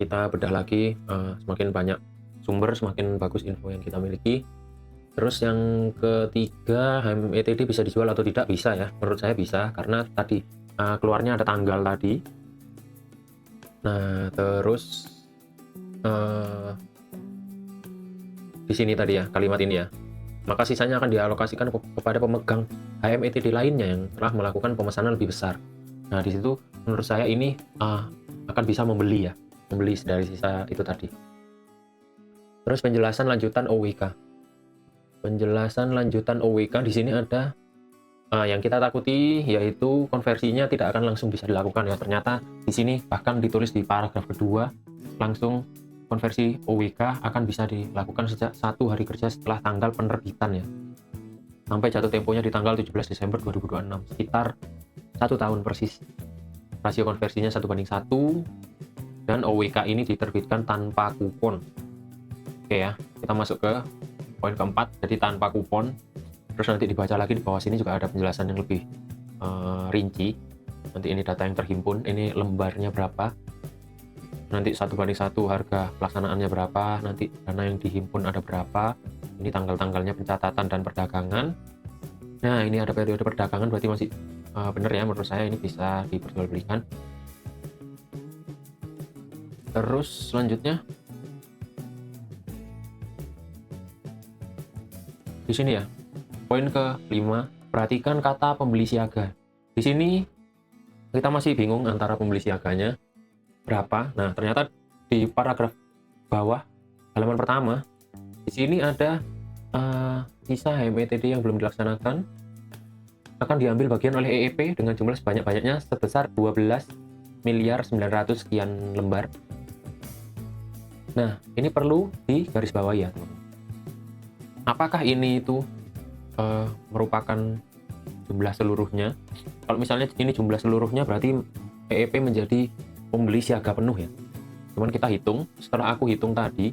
kita bedah lagi, semakin banyak sumber, semakin bagus info yang kita miliki. Terus yang ketiga, HMETD bisa dijual atau tidak? Bisa ya, menurut saya bisa, karena tadi keluarnya ada tanggal tadi. Nah, terus di sini tadi ya, kalimat ini ya. Maka sisanya akan dialokasikan kepada pemegang HMETD lainnya yang telah melakukan pemesanan lebih besar. Nah, di situ menurut saya ini akan bisa membeli ya, membeli dari sisa itu tadi. Terus penjelasan lanjutan OWK. Penjelasan lanjutan OWK di sini ada yang kita takuti, yaitu konversinya tidak akan langsung bisa dilakukan ya. Ternyata di sini bahkan ditulis di paragraf kedua, langsung konversi OWK akan bisa dilakukan sejak 1 hari kerja setelah tanggal penerbitan ya. Sampai jatuh temponya di tanggal 17 Desember 2026, sekitar 1 tahun persis. Rasio konversinya 1:1, dan OWK ini diterbitkan tanpa kupon. Oke ya, kita masuk ke poin keempat, jadi tanpa kupon. Terus nanti dibaca lagi di bawah sini juga ada penjelasan yang lebih rinci. Nanti ini data yang terhimpun, ini lembarnya berapa, nanti 1:1 harga pelaksanaannya berapa, nanti dana yang dihimpun ada berapa, ini tanggal-tanggalnya pencatatan dan perdagangan. Nah, ini ada periode perdagangan, berarti masih benar ya, menurut saya ini bisa diperjualbelikan. Terus selanjutnya di sini ya, poin ke-5, perhatikan kata pembeli siaga. Di sini kita masih bingung antara pembeli siaganya berapa. Nah, ternyata di paragraf bawah halaman pertama di sini ada sisa HMETD yang belum dilaksanakan akan diambil bagian oleh EEP dengan jumlah sebanyak-banyaknya sebesar 12.900 sekian lembar. Nah, ini perlu digarisbawahi ya, teman-teman. Apakah ini itu merupakan jumlah seluruhnya? Kalau misalnya ini jumlah seluruhnya, berarti EEP menjadi pembeli siaga penuh ya. Cuman kita hitung, setelah aku hitung tadi,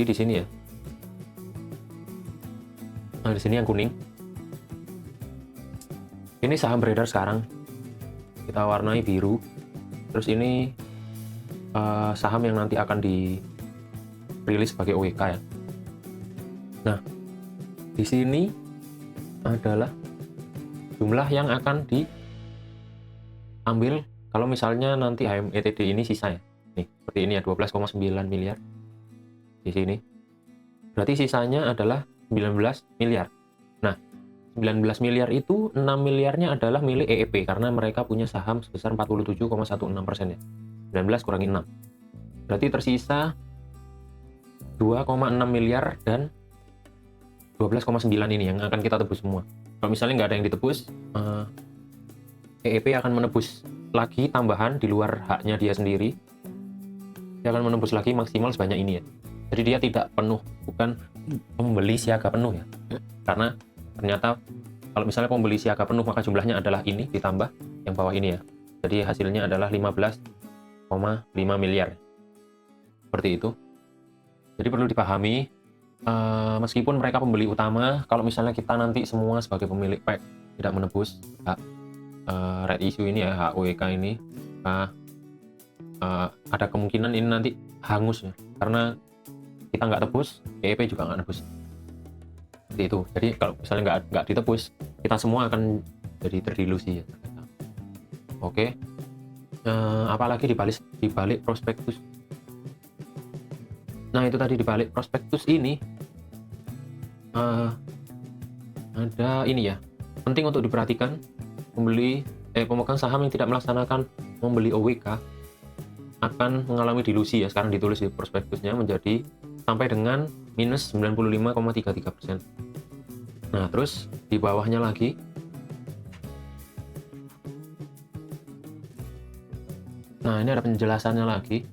di sini ya. Nah, di sini yang kuning. Ini saham beredar sekarang. Kita warnai biru. Terus ini saham yang nanti akan dirilis sebagai OWK ya. Nah, di sini adalah jumlah yang akan diambil kalau misalnya nanti HMETD ini sisa ya. Nih, seperti ini ya, 12,9 miliar di sini. Berarti sisanya adalah 19 miliar. Nah, 19 miliar itu 6 miliarnya adalah milik EEP karena mereka punya saham sebesar 47,16% ya. 19 kurangi 6. Berarti tersisa 2,6 miliar dan 12,9 ini yang akan kita tebus semua. Kalau misalnya nggak ada yang ditebus, EEP akan menebus lagi tambahan di luar haknya dia sendiri. Dia akan menebus lagi maksimal sebanyak ini ya. Jadi dia tidak penuh, bukan pembeli siaga penuh ya. Karena ternyata kalau misalnya pembeli siaga penuh maka jumlahnya adalah ini ditambah yang bawah ini ya. Jadi hasilnya adalah 15,5 miliar. Seperti itu. Jadi perlu dipahami, meskipun mereka pembeli utama, kalau misalnya kita nanti semua sebagai pemilik PEK tidak menebus hak right issue ini ya, hak OWK ini, ada kemungkinan ini nanti hangus ya, karena kita nggak tebus, EEP juga nggak nebus. Seperti itu. Jadi kalau misalnya nggak ditebus, kita semua akan jadi terdilusi ya. Oke. Apalagi dibalik prospektus. Nah, itu tadi dibalik prospektus ini ada ini ya, penting untuk diperhatikan. Pemegang saham yang tidak melaksanakan membeli OWK akan mengalami dilusi ya. Sekarang ditulis di prospektusnya menjadi sampai dengan minus 95,33%. Nah, terus di bawahnya lagi ini ada penjelasannya lagi.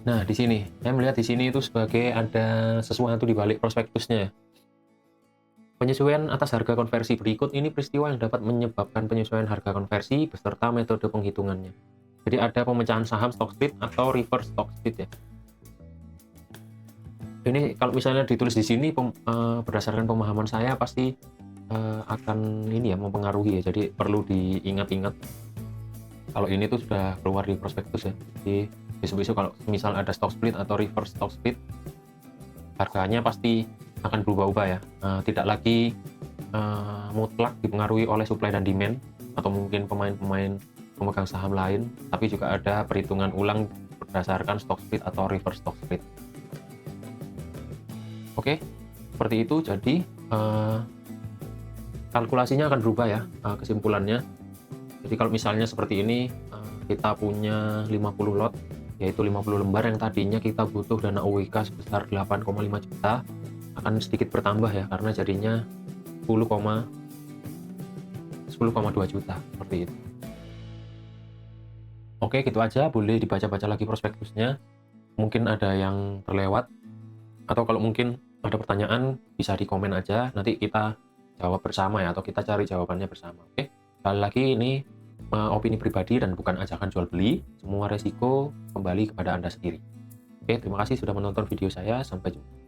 Nah, di sini saya melihat di sini itu sebagai ada sesuatu di balik prospektusnya. Penyesuaian atas harga konversi berikut ini peristiwa yang dapat menyebabkan penyesuaian harga konversi beserta metode penghitungannya. Jadi ada pemecahan saham stock split atau reverse stock split ya. Ini kalau misalnya ditulis di sini berdasarkan pemahaman saya pasti akan ini ya, mempengaruhi ya. Jadi perlu diingat-ingat kalau ini tuh sudah keluar di prospektus ya. Jadi besok-besok kalau misal ada stock split atau reverse stock split, harganya pasti akan berubah-ubah ya. Tidak lagi mutlak dipengaruhi oleh supply dan demand atau mungkin pemain-pemain pemegang saham lain, tapi juga ada perhitungan ulang berdasarkan stock split atau reverse stock split. Oke, seperti itu. Jadi kalkulasinya akan berubah ya, kesimpulannya. Jadi kalau misalnya seperti ini, kita punya 50 lot, yaitu 50 lembar yang tadinya kita butuh dana OWK sebesar 8,5 juta, akan sedikit bertambah ya, karena jadinya 10,2 juta, seperti itu. Oke, gitu aja. Boleh dibaca-baca lagi prospektusnya. Mungkin ada yang terlewat, atau kalau mungkin ada pertanyaan bisa di komen aja, nanti kita jawab bersama ya, atau kita cari jawabannya bersama. Oke, sekali lagi ini opini pribadi dan bukan ajakan jual beli. Semua resiko kembali kepada Anda sendiri. Oke, terima kasih sudah menonton video saya. Sampai jumpa.